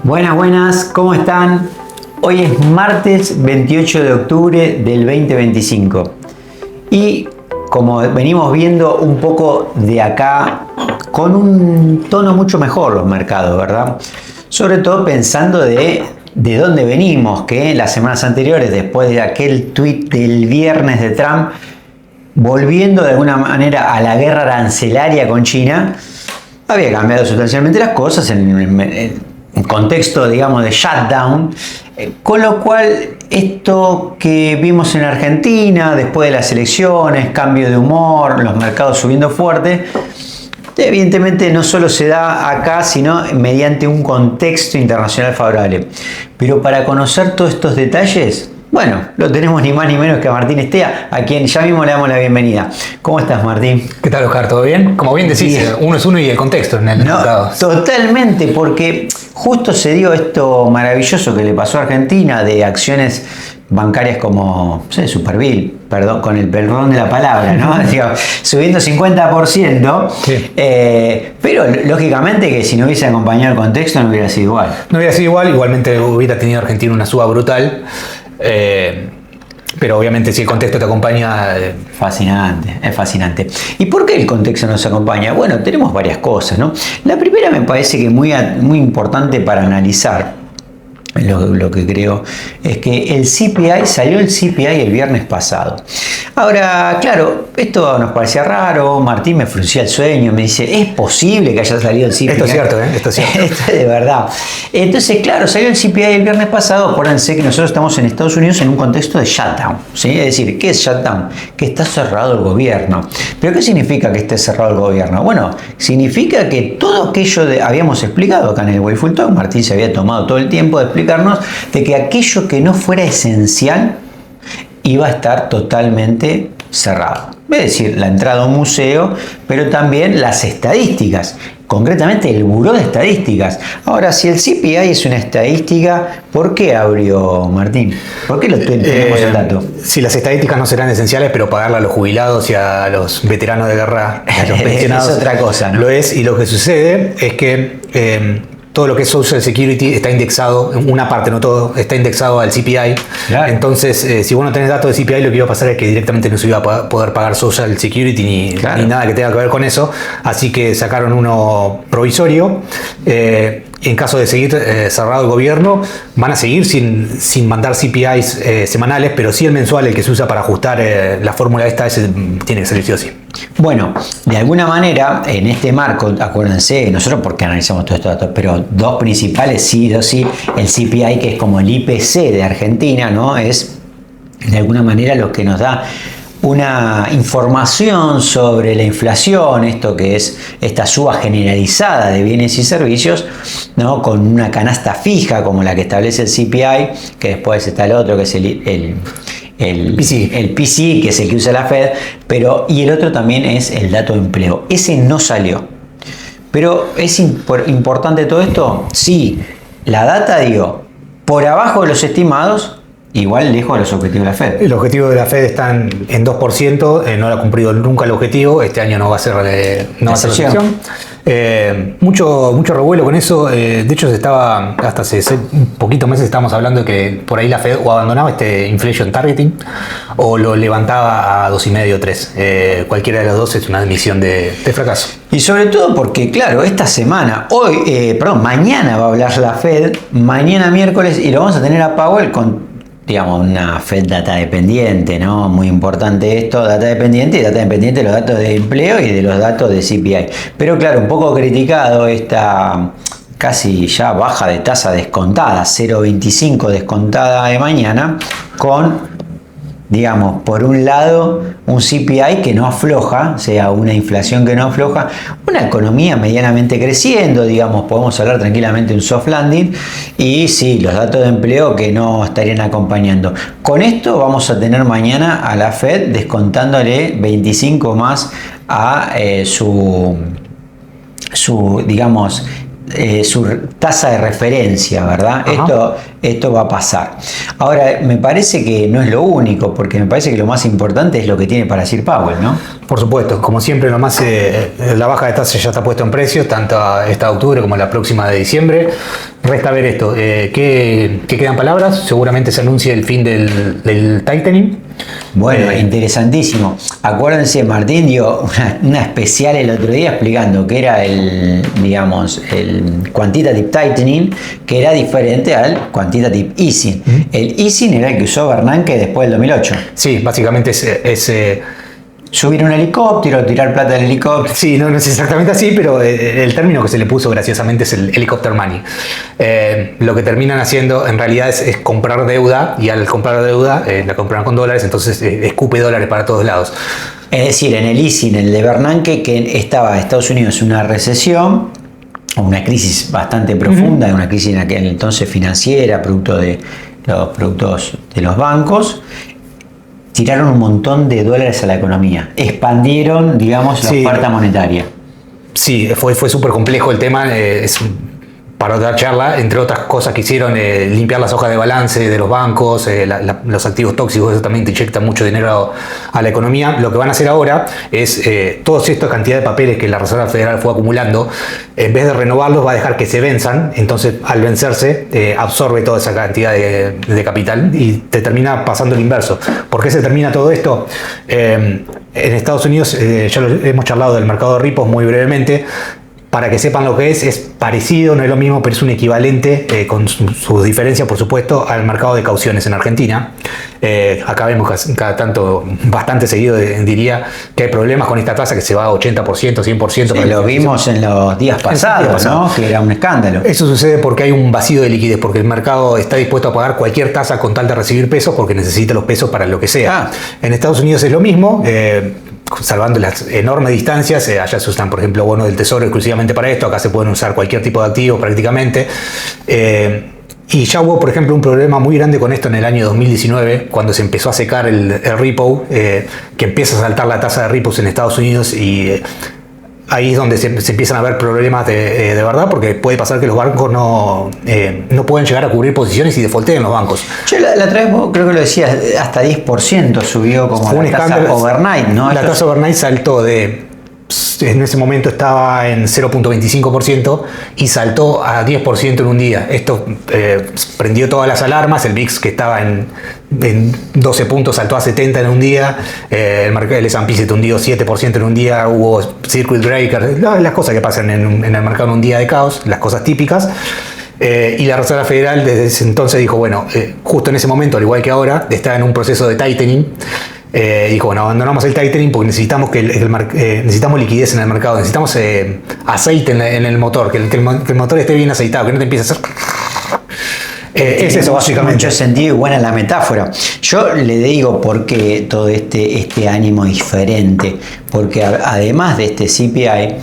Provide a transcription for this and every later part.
Buenas, buenas, ¿cómo están? Hoy es martes 28 de octubre del 2025 y como venimos viendo un poco de acá con un tono mucho mejor los mercados, ¿verdad? Sobre todo pensando de dónde venimos, que las semanas anteriores, después de aquel tuit del viernes de Trump, volviendo de alguna manera a la guerra arancelaria con China, había cambiado sustancialmente las cosas en contexto, digamos, de shutdown, con lo cual esto que vimos en Argentina después de las elecciones, cambio de humor, los mercados subiendo fuerte, evidentemente no solo se da acá, sino mediante un contexto internacional favorable. Pero para conocer todos estos detalles, bueno, lo tenemos ni más ni menos que a Martín Estea, a quien ya mismo le damos la bienvenida. ¿Cómo estás, Martín? ¿Qué tal, Oscar? ¿Todo bien? Como bien decís, uno es uno y el contexto en el mercado. Totalmente, porque justo se dio esto maravilloso que le pasó a Argentina de acciones bancarias como, no sé, Superville, perdón, con el perdón de la palabra, ¿no? Digo, subiendo 50%, sí. Pero lógicamente que si no hubiese acompañado el contexto no hubiera sido igual. No hubiera sido igual, igualmente hubiera tenido Argentina una suba brutal. Pero obviamente si el contexto te acompaña... Fascinante, es fascinante. ¿Y por qué el contexto nos acompaña? Bueno, tenemos varias cosas, ¿no? La primera me parece que es muy importante para analizar. Lo que creo es que el CPI, salió el CPI el viernes pasado. Ahora, claro, esto nos parecía raro, Martín me fruncía el sueño, me dice, ¿es posible que haya salido el CPI? Esto es cierto, ¿eh? Esto es cierto. Esto es de verdad. Entonces, claro, salió el CPI el viernes pasado, acuérdense que nosotros estamos en Estados Unidos en un contexto de shutdown, ¿sí? Es decir, ¿qué es shutdown? Que está cerrado el gobierno. ¿Pero qué significa que esté cerrado el gobierno? Bueno, significa que todo aquello habíamos explicado acá en el Wayful Talk, Martín se había tomado todo el tiempo de explicarnos de que aquello que no fuera esencial iba a estar totalmente cerrado. Es decir, la entrada a un museo, pero también las estadísticas, concretamente el Buró de Estadísticas. Ahora, si el CPI es una estadística, ¿por qué abrió, Martín? ¿Por qué tenemos el dato? Si las estadísticas no serán esenciales, pero pagarle a los jubilados y a los veteranos de guerra, a los pensionados, es otra cosa, ¿no? Lo es, y lo que sucede es que todo lo que es Social Security está indexado, una parte, no todo, está indexado al CPI. Claro. Entonces, si vos no tenés datos de CPI, lo que iba a pasar es que directamente no se iba a poder pagar Social Security ni nada que tenga que ver con eso. Así que sacaron uno provisorio. En caso de seguir cerrado el gobierno, van a seguir sin mandar CPIs semanales, pero sí el mensual, el que se usa para ajustar la fórmula esta, ese tiene que salir sí o sí. Bueno, de alguna manera, en este marco, acuérdense, nosotros porque analizamos todos estos datos, pero dos principales, sí o sí, el CPI, que es como el IPC de Argentina, ¿no? Es de alguna manera lo que nos da una información sobre la inflación, esto que es esta suba generalizada de bienes y servicios, ¿no? Con una canasta fija como la que establece el CPI, que después está el otro que es el PCE, que es el que usa la Fed, y el otro también es el dato de empleo. Ese no salió. Pero es importante todo esto. Sí, la data dio por abajo de los estimados, igual lejos de los objetivos de la Fed. El objetivo de la Fed está en 2%, no lo ha cumplido nunca el objetivo, este año no va a ser la excepción. Mucho revuelo con eso, de hecho hasta hace poquitos meses estábamos hablando de que por ahí la Fed o abandonaba este inflation targeting o lo levantaba a 2,5 o 3. Cualquiera de los dos es una admisión de fracaso. Y sobre todo porque, claro, esta semana, mañana va a hablar la Fed, mañana miércoles, y lo vamos a tener a Powell con, digamos, una Fed data dependiente, ¿no? Muy importante esto, data dependiente de los datos de empleo y de los datos de CPI. Pero claro, un poco criticado esta casi ya baja de tasa descontada, 0,25 descontada de mañana, con, digamos, por un lado un CPI que no afloja, o sea, una inflación que no afloja, una economía medianamente creciendo, digamos, podemos hablar tranquilamente de un soft landing, y sí, los datos de empleo que no estarían acompañando. Con esto vamos a tener mañana a la Fed descontándole 25 más a su digamos, su tasa de referencia, ¿verdad? Esto va a pasar. Ahora, me parece que no es lo único, porque me parece que lo más importante es lo que tiene para decir Powell, ¿no? Por supuesto, como siempre, lo más la baja de tasa ya está puesto en precios, tanto esta de octubre como la próxima de diciembre. resta ver esto. ¿Qué quedan palabras? Seguramente se anuncia el fin del tightening. Bueno, interesantísimo. Acuérdense, Martín dio una especial el otro día explicando que era el quantitative tightening, que era diferente al quantitative easing. El easing era el que usó Bernanke después del 2008. Sí, básicamente es subir un helicóptero, tirar plata del helicóptero. Sí, no es exactamente así, pero el término que se le puso graciosamente es el helicopter money. Lo que terminan haciendo en realidad es comprar deuda, y al comprar deuda la compran con dólares, entonces escupe dólares para todos lados. Es decir, en el easing, el de Bernanke, que estaba Estados Unidos en una recesión, una crisis bastante profunda, una crisis en aquel entonces financiera, producto de los productos de los bancos, tiraron un montón de dólares a la economía, expandieron, digamos, la oferta monetaria. Sí, fue súper complejo el tema, es para otra charla, entre otras cosas que hicieron, limpiar las hojas de balance de los bancos, los activos tóxicos, eso también te inyecta mucho dinero a la economía. Lo que van a hacer ahora es, toda esta cantidad de papeles que la Reserva Federal fue acumulando, en vez de renovarlos va a dejar que se venzan, entonces al vencerse absorbe toda esa cantidad de capital y te termina pasando el inverso. ¿Por qué se termina todo esto? En Estados Unidos, ya hemos charlado del mercado de repos muy brevemente. Para que sepan lo que es parecido, no es lo mismo, pero es un equivalente, con sus diferencias, por supuesto, al mercado de cauciones en Argentina. Acá vemos cada tanto, bastante seguido, diría, que hay problemas con esta tasa que se va a 80%, 100%. Sí, lo vimos en los días pasados, ¿no? Que era un escándalo. Eso sucede porque hay un vacío de liquidez, porque el mercado está dispuesto a pagar cualquier tasa con tal de recibir pesos, porque necesita los pesos para lo que sea. En Estados Unidos es lo mismo. Salvando las enormes distancias, allá se usan, por ejemplo, bonos del tesoro exclusivamente para esto, acá se pueden usar cualquier tipo de activo prácticamente. Y ya hubo, por ejemplo, un problema muy grande con esto en el año 2019, cuando se empezó a secar el repo, que empieza a saltar la tasa de repos en Estados Unidos, y ahí es donde se empiezan a ver problemas de verdad, porque puede pasar que los bancos no pueden llegar a cubrir posiciones y defaulteen los bancos. Yo la otra vez creo que lo decías, hasta 10% subió como fue la tasa overnight, ¿no? La tasa overnight saltó en ese momento estaba en 0.25% y saltó a 10% en un día. Esto prendió todas las alarmas. El VIX, que estaba en 12 puntos, saltó a 70 en un día. El S&P se hundió 7% en un día. Hubo circuit breaker, las cosas que pasan en el mercado en un día de caos, las cosas típicas. Y la Reserva Federal desde ese entonces dijo, bueno, justo en ese momento, al igual que ahora, está en un proceso de tightening. Dijo, bueno, abandonamos el tightening porque necesitamos necesitamos liquidez en el mercado, necesitamos aceite en el motor, que el motor esté bien aceitado, que no te empiece a hacer... es eso básicamente. Mucho sentido y buena la metáfora. Yo le digo por qué todo este ánimo diferente, porque además de este CPI,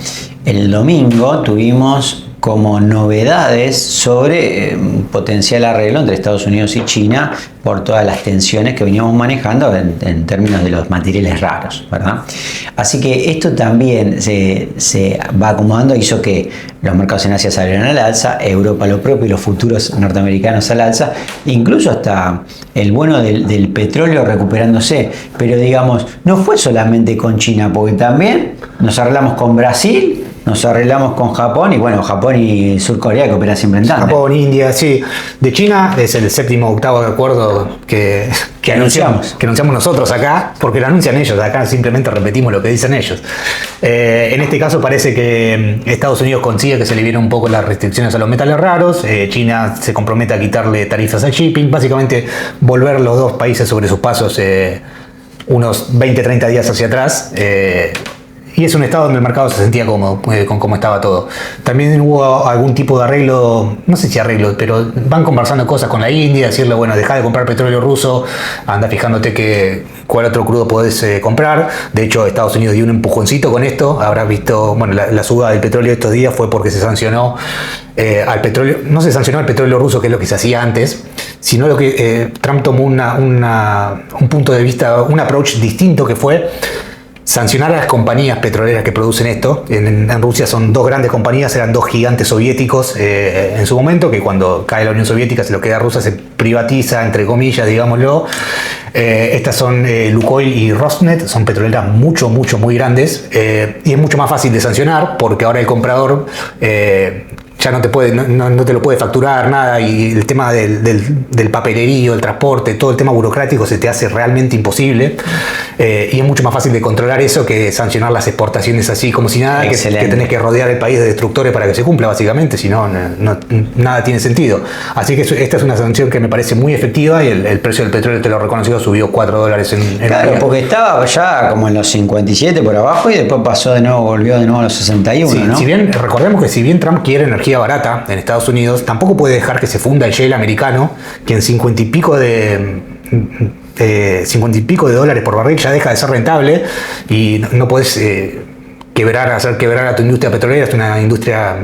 el domingo tuvimos como novedades sobre potencial arreglo entre Estados Unidos y China por todas las tensiones que veníamos manejando en términos de los materiales raros, ¿verdad? Así que esto también se va acomodando, hizo que los mercados en Asia salieran al alza, Europa lo propio y los futuros norteamericanos al alza, incluso hasta el bono del petróleo recuperándose. Pero digamos, no fue solamente con China, porque también nos arreglamos con Brasil, nos arreglamos con Japón, y bueno, Japón y Sur Corea, que operan siempre en tándem. Japón, India, sí. De China es el 7º o 8º acuerdo que anunciamos nosotros acá, porque lo anuncian ellos, acá simplemente repetimos lo que dicen ellos. En este caso parece que Estados Unidos consigue que se le vienen un poco las restricciones a los metales raros, China se compromete a quitarle tarifas al shipping, básicamente volver los dos países sobre sus pasos unos 20-30 días hacia atrás. Y es un estado donde el mercado se sentía cómodo con cómo estaba todo. También hubo algún tipo de arreglo, no sé si arreglo, pero van conversando cosas con la India, decirle, bueno, deja de comprar petróleo ruso, anda fijándote cuál otro crudo podés comprar. De hecho, Estados Unidos dio un empujoncito con esto. Habrás visto, bueno, la suba del petróleo estos días fue porque se sancionó al petróleo. No se sancionó al petróleo ruso, que es lo que se hacía antes, sino lo que Trump tomó un punto de vista, un approach distinto, que fue sancionar a las compañías petroleras que producen esto. En Rusia son dos grandes compañías, eran dos gigantes soviéticos en su momento, que cuando cae la Unión Soviética, se lo queda rusa, se privatiza, entre comillas, digámoslo. Estas son Lukoil y Rosneft, son petroleras muy grandes, y es mucho más fácil de sancionar porque ahora el comprador ya no te lo puede facturar nada, y el tema del papelerío, el transporte, todo el tema burocrático se te hace realmente imposible, y es mucho más fácil de controlar eso que sancionar las exportaciones así como si nada, que tenés que rodear el país de destructores para que se cumpla básicamente, si no, nada tiene sentido. Así que esta es una sanción que me parece muy efectiva, y el precio del petróleo, te lo reconocido, subió $4 en claro, porque estaba ya como en los 57 por abajo y después pasó de nuevo, volvió de nuevo a los 61, sí, ¿no? Recordemos que si bien Trump quiere energía barata en Estados Unidos, tampoco puede dejar que se funda el shale americano, que en 50 y pico de dólares por barril ya deja de ser rentable, y no podés hacer quebrar a tu industria petrolera. Es una industria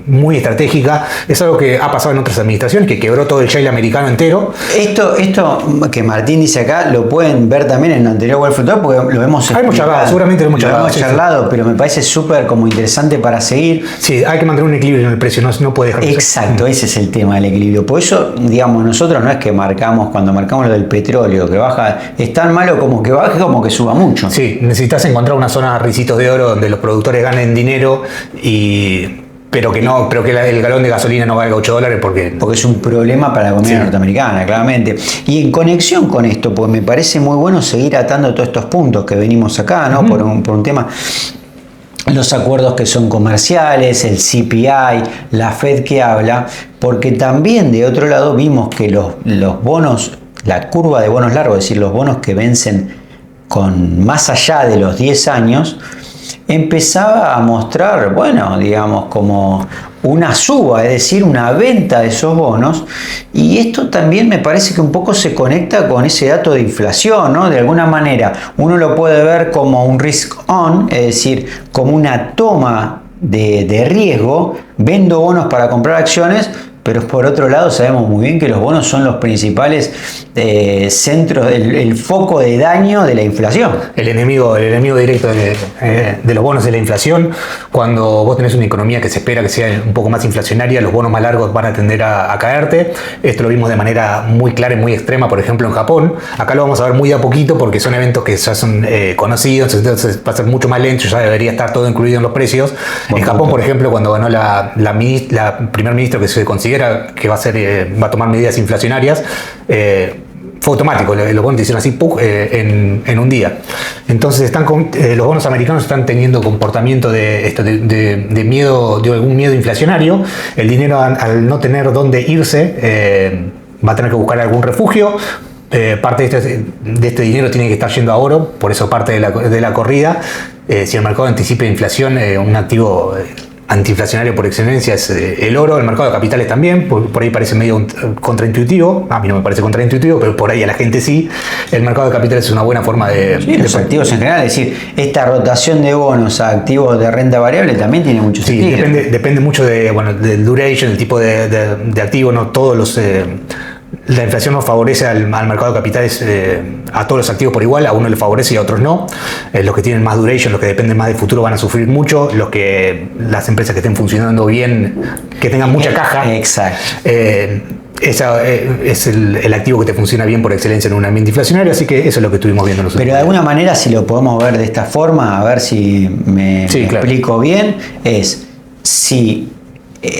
muy estratégica. Es algo que ha pasado en otras administraciones, que quebró todo el shale americano entero. Esto que Martín dice acá lo pueden ver también en el anterior Well Fruit, porque lo hemos charlado, seguramente lo hemos charlado, pero me parece súper como interesante para seguir. Sí, hay que mantener un equilibrio en el precio, no puede dejar. Exacto, ese es el tema del equilibrio. Por eso, digamos, nosotros no es que cuando marcamos lo del petróleo, que baja, es tan malo como que baje como que suba mucho. Sí, necesitas encontrar una zona de ricitos de oro donde los productores ganen dinero, pero que el galón de gasolina no valga $8 porque es un problema para la economía norteamericana, claramente. Y en conexión con esto, pues me parece muy bueno seguir atando todos estos puntos que venimos acá, ¿no? Por un tema, los acuerdos que son comerciales, el CPI, la Fed que habla, porque también de otro lado vimos que los bonos, la curva de bonos largos, es decir, los bonos que vencen con más allá de los 10 años, empezaba a mostrar, bueno, digamos, como una suba, es decir, una venta de esos bonos, y esto también me parece que un poco se conecta con ese dato de inflación, ¿no? De alguna manera uno lo puede ver como un risk on, es decir, como una toma de riesgo, vendo bonos para comprar acciones, pero por otro lado sabemos muy bien que los bonos son los principales centros, el foco de daño de la inflación. El enemigo directo de los bonos es la inflación. Cuando vos tenés una economía que se espera que sea un poco más inflacionaria, los bonos más largos van a tender a caerte. Esto lo vimos de manera muy clara y muy extrema, por ejemplo, en Japón. Acá lo vamos a ver muy a poquito porque son eventos que ya son conocidos, entonces va a ser mucho más lento, ya debería estar todo incluido en los precios. En Japón, por ejemplo, cuando ganó la primer ministro que se considera que va a tomar medidas inflacionarias, fue automático, los bonos hicieron así en un día. Entonces los bonos americanos están teniendo comportamiento de miedo, de algún miedo inflacionario. El dinero, al no tener dónde irse, va a tener que buscar algún refugio. Parte de este dinero tiene que estar yendo a oro, por eso parte de la corrida. Si el mercado anticipa inflación, un activo antiinflacionario por excelencia es el oro. El mercado de capitales también, por ahí parece medio contraintuitivo. A mí no me parece contraintuitivo, pero por ahí a la gente sí. El mercado de capitales es una buena forma de... Sí, los activos en general, es decir, esta rotación de bonos a activos de renta variable también tiene mucho sentido. Sí, depende mucho del duration, el tipo de activo, no todos los... La inflación no favorece al mercado de capitales, a todos los activos por igual, a uno le favorece y a otros no. Los que tienen más duration, los que dependen más del futuro van a sufrir mucho, las empresas que estén funcionando bien, que tengan mucha caja. Exacto. Es el activo que te funciona bien por excelencia en un ambiente inflacionario, así que eso es lo que estuvimos viendo nosotros. Pero de alguna manera, si lo podemos ver de esta forma, a ver si me explico bien, es si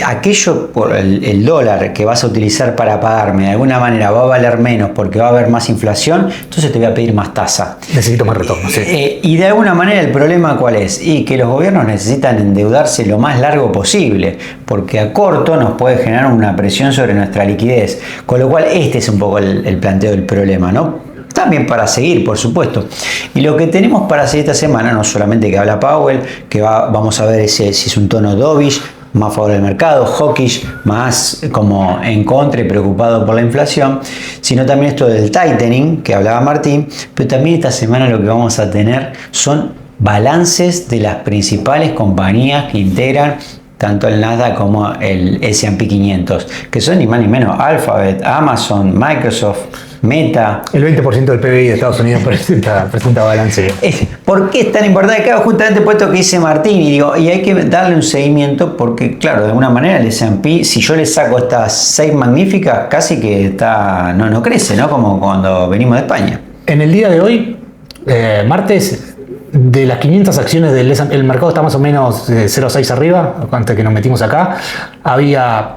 aquello por el dólar que vas a utilizar para pagarme de alguna manera va a valer menos porque va a haber más inflación, entonces te voy a pedir más tasa. Necesito más retorno, sí. Y de alguna manera el problema ¿cuál es? Y que los gobiernos necesitan endeudarse lo más largo posible, porque a corto nos puede generar una presión sobre nuestra liquidez. Con lo cual este es un poco el planteo del problema, ¿no? También para seguir, por supuesto. Y lo que tenemos para seguir esta semana, no solamente que habla Powell, que vamos a ver si es un tono dovish, más a favor del mercado, hawkish, más como en contra y preocupado por la inflación, sino también esto del tightening que hablaba Martín, pero también esta semana lo que vamos a tener son balances de las principales compañías que integran tanto el Nasdaq como el S&P 500, que son ni más ni menos Alphabet, Amazon, Microsoft, Meta. El 20% del PBI de Estados Unidos presenta balance. ¿Por qué es tan importante? Claro, justamente por esto que dice Martín, y hay que darle un seguimiento porque, claro, de alguna manera el S&P, si yo le saco estas 6 magníficas, casi que no crece, ¿no? Como cuando venimos de España. En el día de hoy, martes, de las 500 acciones del S&P, el mercado está más o menos 0,6 arriba, antes que nos metimos acá, había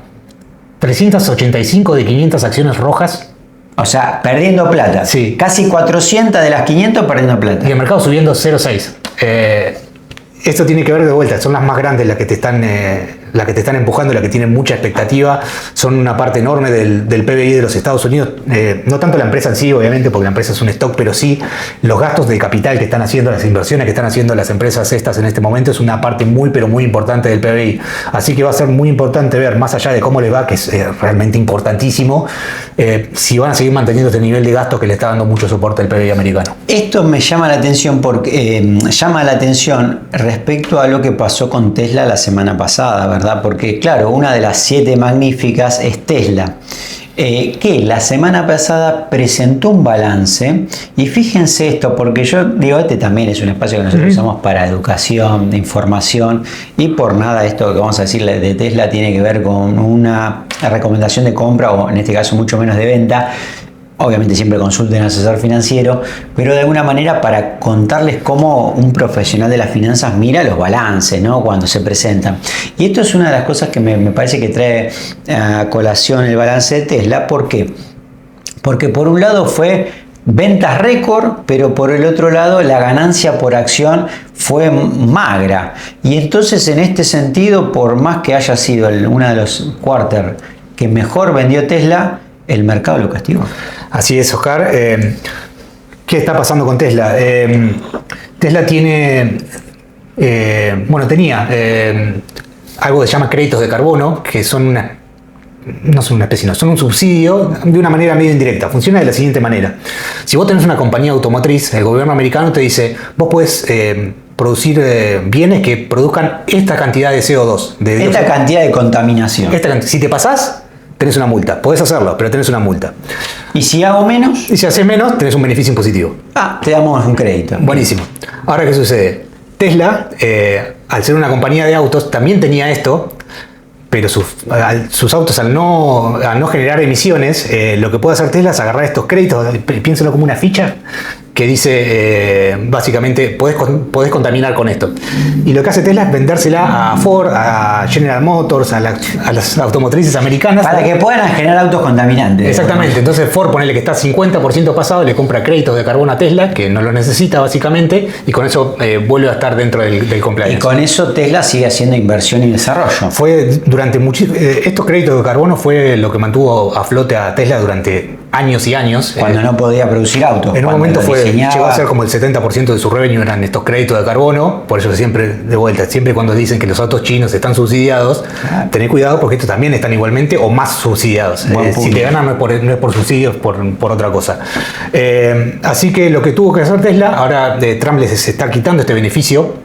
385 de 500 acciones rojas. O sea, perdiendo plata. Sí. Casi 400 de las 500 perdiendo plata. Y el mercado subiendo 0,6. Esto tiene que ver de vuelta, son las más grandes las que te están empujando, las que tienen mucha expectativa, son una parte enorme del PBI de los Estados Unidos, no tanto la empresa en sí, obviamente, porque la empresa es un stock, pero sí los gastos de capital que están haciendo, las inversiones que están haciendo las empresas estas en este momento, es una parte muy, pero muy importante del PBI. Así que va a ser muy importante ver, más allá de cómo les va, que es realmente importantísimo, si van a seguir manteniendo este nivel de gasto que le está dando mucho soporte al PBI americano. Esto me llama la atención porque respecto a lo que pasó con Tesla la semana pasada, ¿verdad? Porque claro, una de las 7 magníficas es Tesla, que la semana pasada presentó un balance, y fíjense esto, porque yo digo, este también es un espacio que nosotros usamos para educación, de información, y por nada esto que vamos a decir de Tesla tiene que ver con una recomendación de compra, o en este caso mucho menos de venta. Obviamente siempre consulten al asesor financiero, pero de alguna manera para contarles cómo un profesional de las finanzas mira los balances, ¿no? Cuando se presentan. Y esto es una de las cosas que me parece que trae a colación el balance de Tesla. ¿Por qué? Porque por un lado fue ventas récord, pero por el otro lado la ganancia por acción fue magra. Y entonces en este sentido, por más que haya sido uno de los quarters que mejor vendió Tesla, el mercado lo castigó. Así es, Oscar. ¿Qué está pasando con Tesla? Tesla tiene, tenía algo que se llama créditos de carbono, que son no son una especie, no, son un subsidio de una manera medio indirecta. Funciona de la siguiente manera. Si vos tenés una compañía automotriz, el gobierno americano te dice, vos podés producir bienes que produzcan esta cantidad de CO2. Esta cantidad de contaminación. Si te pasás, tenés una multa. Podés hacerlo, pero tenés una multa. ¿Y si hago menos? Y si haces menos, tenés un beneficio impositivo. Te damos un crédito. Buenísimo. Ahora, ¿qué sucede? Tesla, al ser una compañía de autos, también tenía esto, pero sus autos, al no generar emisiones, lo que puede hacer Tesla es agarrar estos créditos, piénsalo como una ficha, que dice, básicamente, podés contaminar con esto. Y lo que hace Tesla es vendérsela a Ford, a General Motors, a las automotrices americanas. Para que puedan generar autos contaminantes. Exactamente. Entonces Ford, ponele que está 50% pasado, le compra créditos de carbono a Tesla, que no lo necesita básicamente, y con eso vuelve a estar dentro del compliance. Y con eso Tesla sigue haciendo inversión y desarrollo. Fue durante estos créditos de carbono fue lo que mantuvo a flote a Tesla durante años y años. Cuando no podía producir autos. En un momento llegó a ser como el 70% de su revenue eran estos créditos de carbono. Por eso siempre, de vuelta, siempre cuando dicen que los autos chinos están subsidiados, tened cuidado porque estos también están igualmente o más subsidiados. Si te ganan no es por subsidios, por otra cosa. Así que lo que tuvo que hacer Tesla, ahora Trump les está quitando este beneficio.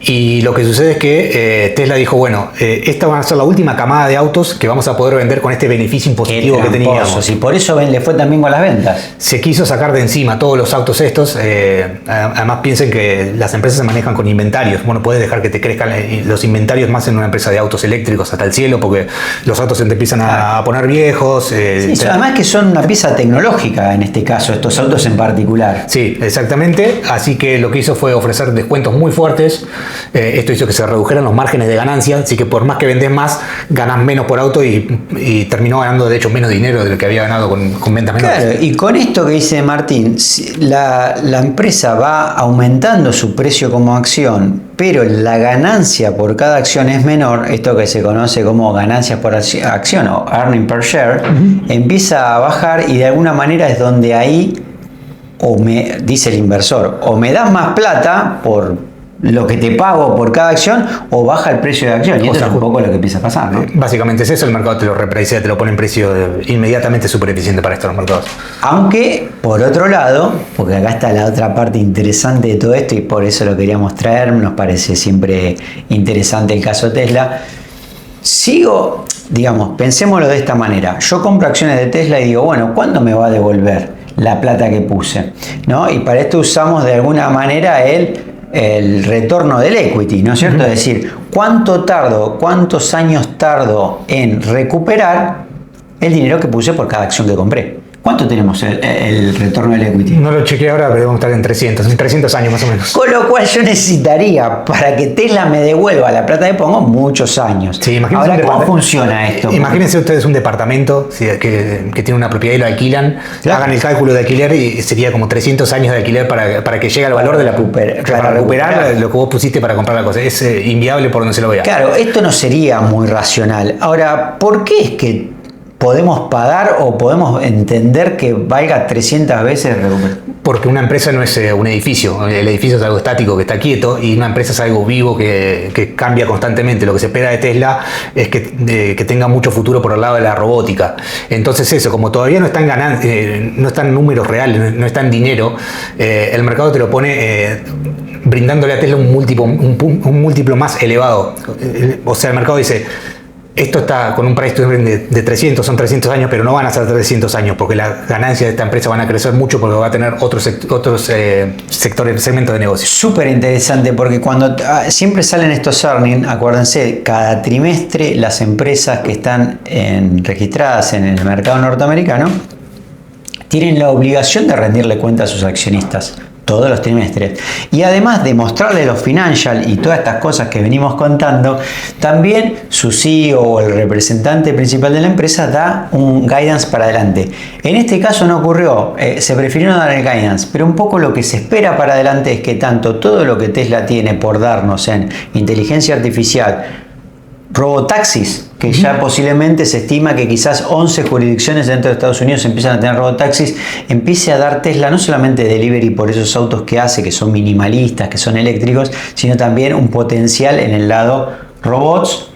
Y lo que sucede es que Tesla dijo, bueno, esta va a ser la última camada de autos que vamos a poder vender con este beneficio impositivo que teníamos. Y por eso le fue también con las ventas. Se quiso sacar de encima todos los autos estos. Además piensen que las empresas se manejan con inventarios. Bueno, puedes dejar que te crezcan los inventarios más en una empresa de autos eléctricos hasta el cielo, porque los autos se te empiezan a poner viejos. Además que son una pieza tecnológica en este caso, estos autos en particular. Sí, exactamente. Así que lo que hizo fue ofrecer descuentos muy fuertes. Esto hizo que se redujeran los márgenes de ganancia, así que por más que vendés más, ganás menos por auto y terminó ganando de hecho menos dinero de lo que había ganado con ventas menores. Claro, y con esto que dice Martín, la empresa va aumentando su precio como acción, pero la ganancia por cada acción es menor, esto que se conoce como ganancias por acción o earning per share, empieza a bajar y de alguna manera es donde ahí, dice el inversor, o me das más plata por lo que te pago por cada acción o baja el precio de acción. Y eso es un poco lo que empieza a pasar, ¿no? Básicamente es eso, el mercado te lo repricea, te lo pone en precio inmediatamente súper eficiente para estos mercados. Aunque, por otro lado, porque acá está la otra parte interesante de todo esto y por eso lo queríamos traer, nos parece siempre interesante el caso Tesla. Pensémoslo de esta manera. Yo compro acciones de Tesla y digo, bueno, ¿cuándo me va a devolver la plata que puse? ¿No? Y para esto usamos de alguna manera el retorno del equity, ¿no es cierto? Es decir, cuántos años tardo en recuperar el dinero que puse por cada acción que compré. ¿Cuánto tenemos el retorno del equity? No lo chequeé ahora, pero debemos estar en 300 años más o menos. Con lo cual yo necesitaría, para que Tesla me devuelva la plata que pongo, muchos años. Sí, ahora, ¿cómo funciona esto? Imagínense ustedes un departamento que tiene una propiedad y lo alquilan, claro. Hagan el cálculo de alquiler y sería como 300 años de alquiler para que llegue al valor de la para recuperar lo que vos pusiste para comprar la cosa. Es inviable por donde se lo vea. Claro, esto no sería muy racional. Ahora, ¿por qué es que podemos pagar o podemos entender que valga 300 veces recuperar? Porque una empresa no es un edificio. El edificio es algo estático que está quieto y una empresa es algo vivo que cambia constantemente. Lo que se espera de Tesla es que tenga mucho futuro por el lado de la robótica. Entonces eso, como todavía no están ganando, no están números reales, no está en dinero, el mercado te lo pone brindándole a Tesla un múltiplo más elevado. O sea, el mercado dice: esto está con un price to earning de 300, son 300 años, pero no van a ser 300 años porque las ganancias de esta empresa van a crecer mucho porque va a tener otros segmentos de negocio. Súper interesante porque cuando siempre salen estos earnings, acuérdense, cada trimestre las empresas que están registradas en el mercado norteamericano tienen la obligación de rendirle cuenta a sus accionistas todos los trimestres. Y además de mostrarle los financial y todas estas cosas que venimos contando, también su CEO o el representante principal de la empresa da un guidance para adelante. En este caso no ocurrió, se prefirió no dar el guidance, pero un poco lo que se espera para adelante es que tanto todo lo que Tesla tiene por darnos en inteligencia artificial, robotaxis, que ya posiblemente se estima que quizás 11 jurisdicciones dentro de Estados Unidos empiezan a tener robotaxis, empiece a dar Tesla no solamente delivery por esos autos que hace, que son minimalistas, que son eléctricos, sino también un potencial en el lado robots,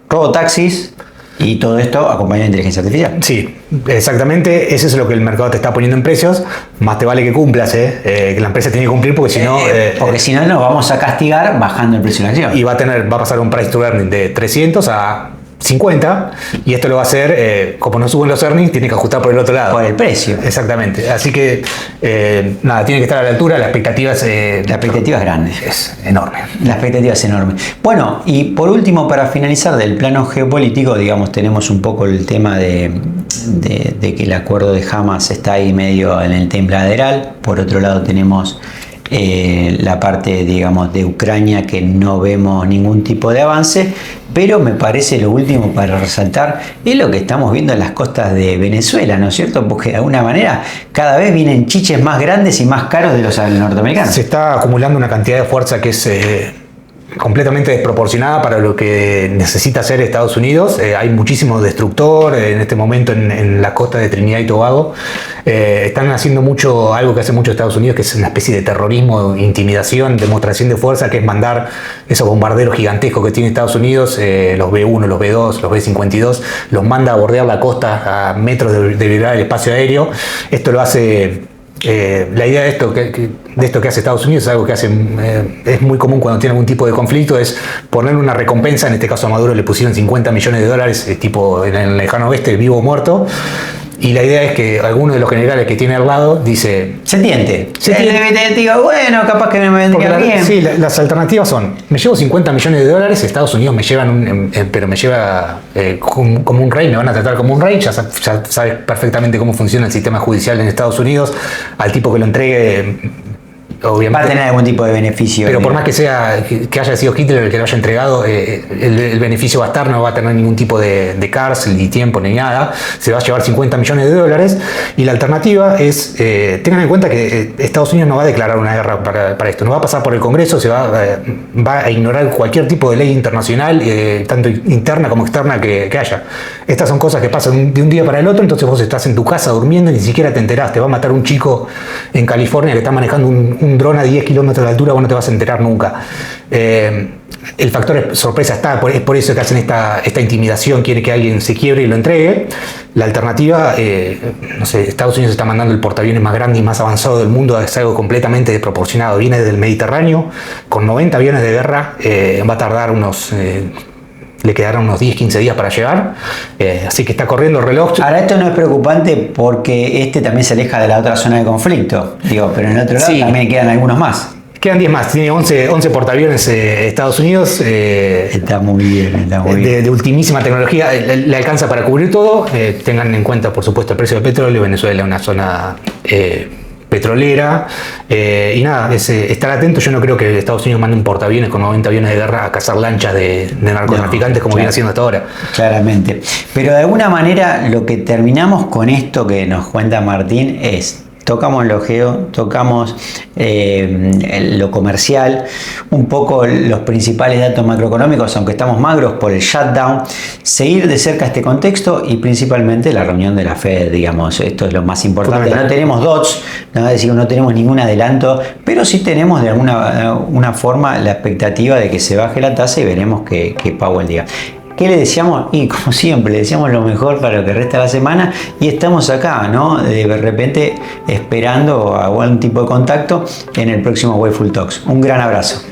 robotaxis y todo esto acompañado de inteligencia artificial. Sí, exactamente, eso es lo que el mercado te está poniendo en precios, más te vale que cumplas, que la empresa tiene que cumplir porque si no... porque si no nos vamos a castigar bajando el precio de la acción. Y va a pasar un price to earning de 300 a 50 y esto lo va a hacer, como no suben los earnings, tiene que ajustar por el otro lado. Por el precio. Exactamente. Así que, nada, tiene que estar a la altura, la expectativa es grande. Es enorme. La expectativa es enorme. Bueno, y por último, para finalizar del plano geopolítico, digamos, tenemos un poco el tema de que el acuerdo de Hamas está ahí medio en el tembladeral. Por otro lado tenemos la parte, digamos, de Ucrania, que no vemos ningún tipo de avance, pero me parece lo último para resaltar es lo que estamos viendo en las costas de Venezuela, ¿no es cierto? Porque de alguna manera cada vez vienen chiches más grandes y más caros de los norteamericanos. Se está acumulando una cantidad de fuerza que es completamente desproporcionada para lo que necesita hacer Estados Unidos. Hay muchísimo destructor en este momento en la costa de Trinidad y Tobago. Están haciendo algo que hace mucho Estados Unidos, que es una especie de terrorismo, intimidación, demostración de fuerza, que es mandar esos bombarderos gigantescos que tiene Estados Unidos, los B-1, los B-2, los B-52, los manda a bordear la costa a metros de vibrar el espacio aéreo. Esto lo hace... la idea de esto que hace Estados Unidos es algo que hace es muy común cuando tiene algún tipo de conflicto, es ponerle una recompensa. En este caso a Maduro le pusieron $50 millones, tipo en el lejano oeste, vivo o muerto. Y la idea es que alguno de los generales que tiene al lado dice... Se entiende. Digo, bueno, capaz que me vendría bien. Sí, las alternativas son: me llevo $50 millones, Estados Unidos me llevan pero me lleva como un rey, me van a tratar como un rey. Ya sabes perfectamente cómo funciona el sistema judicial en Estados Unidos. Al tipo que lo entregue, obviamente va a tener algún tipo de beneficio. Pero por más que haya sido Hitler el que lo haya entregado, el beneficio va a estar, no va a tener ningún tipo de cárcel, ni tiempo, ni nada. Se va a llevar $50 millones. Y la alternativa es, tengan en cuenta que Estados Unidos no va a declarar una guerra para esto. No va a pasar por el Congreso, va a ignorar cualquier tipo de ley internacional, tanto interna como externa que haya. Estas son cosas que pasan de un día para el otro. Entonces vos estás en tu casa durmiendo y ni siquiera te enterás. Te va a matar un chico en California que está manejando un dron a 10 kilómetros de altura, vos no te vas a enterar nunca. El factor sorpresa está, es por eso que hacen esta intimidación, quiere que alguien se quiebre y lo entregue. La alternativa, no sé, Estados Unidos está mandando el portaaviones más grande y más avanzado del mundo, es algo completamente desproporcionado. Viene del Mediterráneo con 90 aviones de guerra, va a tardar le quedarán unos 10-15 días para llegar, así que está corriendo el reloj. Ahora, esto no es preocupante porque también se aleja de la otra zona de conflicto, pero en el otro lado también quedan algunos más. Quedan 10 más, tiene 11 portaaviones Estados Unidos. Está muy bien, está muy bien. De ultimísima tecnología, le alcanza para cubrir todo. Tengan en cuenta, por supuesto, el precio del petróleo. Venezuela es una zona petrolera. Y nada, estar atentos. Yo no creo que Estados Unidos mande un portaaviones con 90 aviones de guerra a cazar lanchas de narcotraficantes como viene haciendo hasta ahora. Claramente. Pero de alguna manera lo que terminamos con esto que nos cuenta Martín es: tocamos lo geo, tocamos lo comercial, un poco los principales datos macroeconómicos, aunque estamos magros por el shutdown, seguir de cerca este contexto y principalmente la reunión de la Fed, digamos, esto es lo más importante. No tenemos dots, no, es decir, no tenemos ningún adelanto, pero sí tenemos de alguna forma la expectativa de que se baje la tasa y veremos que Powell diga. ¿Qué le decíamos? Y como siempre, le decíamos lo mejor para lo que resta de la semana y estamos acá, ¿no? De repente esperando algún tipo de contacto en el próximo Wayful Talks. Un gran abrazo.